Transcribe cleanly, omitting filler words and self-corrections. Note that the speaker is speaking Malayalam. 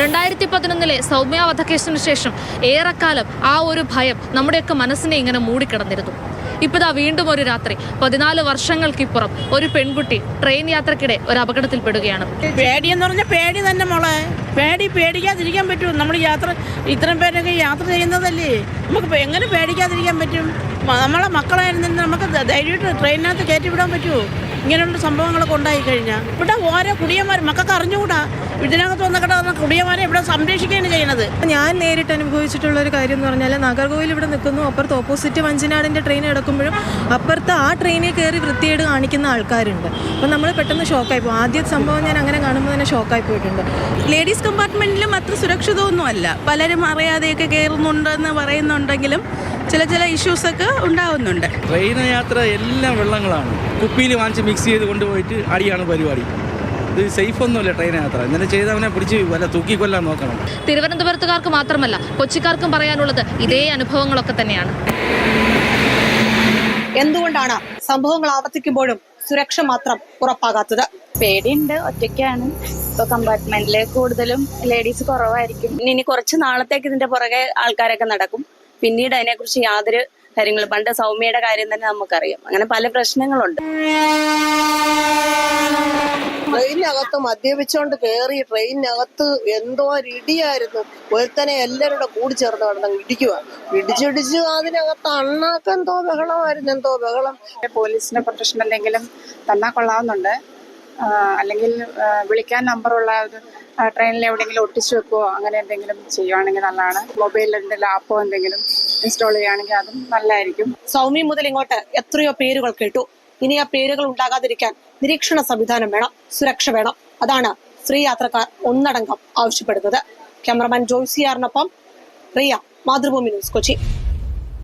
2011 സൗമ്യ വധക്കേസിന് ശേഷം ഏറെക്കാലം ആ ഒരു ഭയം നമ്മുടെയൊക്കെ മനസ്സിനെ ഇങ്ങനെ മൂടിക്കിടന്നിരുന്നു. ഇപ്പതാ വീണ്ടും ഒരു രാത്രി 14 വർഷങ്ങൾക്കിപ്പുറം ഒരു പെൺകുട്ടി ട്രെയിൻ യാത്രക്കിടെ ഒരു അപകടത്തിൽപ്പെടുകയാണ്. പേടിയെന്ന് പറഞ്ഞാൽ പേടി തന്നെ മോളെ. പേടിക്കാതിരിക്കാൻ പറ്റുമോ? നമ്മൾ ഇത്രയും പേരൊക്കെ യാത്ര ചെയ്യുന്നതല്ലേ, നമുക്ക് എങ്ങനെ പേടിക്കാതിരിക്കാൻ പറ്റും? നമ്മളെ മക്കളായിരുന്നു നമുക്ക് ധൈര്യമായിട്ട് ട്രെയിനകത്ത് കയറ്റി വിടാൻ പറ്റുമോ? ഇങ്ങനെയുള്ള സംഭവങ്ങളൊക്കെ ഉണ്ടായിക്കഴിഞ്ഞാൽ ഇവിടെ ഓരോ കുടിയന്മാർ മക്കൾക്ക് അറിഞ്ഞുകൂടാ. ഇതിനകത്ത് വന്നിട്ട് കുടിയന്മാരെ ഇവിടെ സംരക്ഷിക്കുകയാണ് ചെയ്യുന്നത്. ഞാൻ നേരിട്ട് അനുഭവിച്ചിട്ടുള്ള ഒരു കാര്യം എന്ന് പറഞ്ഞാൽ, നാഗർകോവിൽ ഇവിടെ നിൽക്കുന്നു, അപ്പുറത്ത് ഓപ്പോസിറ്റ് വഞ്ചനാടിൻ്റെ ട്രെയിൻ കിടക്കുമ്പോഴും അപ്പുറത്ത് ആ ട്രെയിനിൽ കയറി വൃത്തിയേട് കാണിക്കുന്ന ആൾക്കാരുണ്ട്. അപ്പം നമ്മൾ പെട്ടെന്ന് ഷോക്കായി പോകും. ആദ്യ സംഭവം ഞാൻ അങ്ങനെ കാണുമ്പോൾ തന്നെ ഷോക്കായി പോയിട്ടുണ്ട്. ലേഡീസ് കമ്പാർട്ട്മെൻറ്റിലും അത്ര സുരക്ഷിതമൊന്നുമല്ല. പലരും അറിയാതെയൊക്കെ കയറുന്നുണ്ടെന്ന് പറയുന്നുണ്ടെങ്കിലും ചില ഇഷ്യൂസൊക്കെ ഉണ്ടാവുന്നുണ്ട്. ട്രെയിൻ യാത്ര എല്ലാം വെള്ളങ്ങളാണ്. കുപ്പിയിൽ വാങ്ങിച്ച് മിക്സ് ചെയ്ത് കൊണ്ടുപോയിട്ട് അടിയാണ് പരിപാടി. ഇത് സേഫ് ഒന്നുമില്ല ട്രെയിൻ യാത്ര. ഇങ്ങനെ ചെയ്തവനെ പിടിച്ച് വല്ല തൂക്കിക്കൊല്ലാൻ നോക്കണം. തിരുവനന്തപുരത്തുകാർക്ക് മാത്രമല്ല കൊച്ചിക്കാർക്കും പറയാനുള്ളത് ഇതേ അനുഭവങ്ങളൊക്കെ തന്നെയാണ്. എന്തുകൊണ്ടാണ് സംഭവങ്ങൾ ആവർത്തിക്കുമ്പോഴും സുരക്ഷ മാത്രം ഉറപ്പാകാത്തത്? പേടിയുണ്ട്, ഒറ്റയ്ക്കാണ്. ഇപ്പൊ കമ്പാർട്ട്മെന്റില് കൂടുതലും ലേഡീസ് കുറവായിരിക്കും. ഇനി കുറച്ച് നാളത്തേക്ക് ഇതിന്റെ പുറകെ ആൾക്കാരൊക്കെ നടക്കും. പിന്നീട് അതിനെക്കുറിച്ച് യാതൊരു കാര്യങ്ങളും, പണ്ട് സൗമ്യയുടെ കാര്യം തന്നെ നമുക്കറിയാം. അങ്ങനെ പല പ്രശ്നങ്ങളുണ്ട്. ട്രെയിനകത്ത് മദ്യപിച്ചോണ്ട് കയറി ട്രെയിനകത്ത് എന്തോ ഇടിയായിരുന്നു. ഒരുത്തനെ എല്ലാവരുടെ കൂടി ചേർന്ന് കിടന്ന് ഇടിച്ച് അതിനകത്ത് അണ്ണാക്ക് എന്തോ ബഹളം. പോലീസിന്റെ പ്രൊട്ടക്ഷൻ എന്തെങ്കിലും തന്നാ കൊള്ളാവുന്നുണ്ട്. അല്ലെങ്കിൽ വിളിക്കാൻ നമ്പറുള്ള ട്രെയിനിൽ എവിടെയെങ്കിലും ഒട്ടിച്ചു വെക്കുകയോ അങ്ങനെ എന്തെങ്കിലും ചെയ്യുവാണെങ്കിൽ നല്ലതാണ്. മൊബൈലിൽ എന്തെങ്കിലും ആപ്പോ എന്തെങ്കിലും ഇൻസ്റ്റാൾ ചെയ്യുകയാണെങ്കിൽ അതും നല്ലതായിരിക്കും. സൗമ്യ മുതൽ ഇങ്ങോട്ട് എത്രയോ പേരുകൾ കേട്ടു. ഇനി ആ പേരുകൾ ഉണ്ടാകാതിരിക്കാൻ നിരീക്ഷണ സംവിധാനം വേണം, സുരക്ഷ വേണം. അതാണ് സ്ത്രീ യാത്രക്കാർ ഒന്നടങ്കം ആവശ്യപ്പെടുന്നത്. ക്യാമറമാൻ ജോയ്സിയാറിനൊപ്പം റിയ, മാതൃഭൂമി ന്യൂസ്, കൊച്ചി.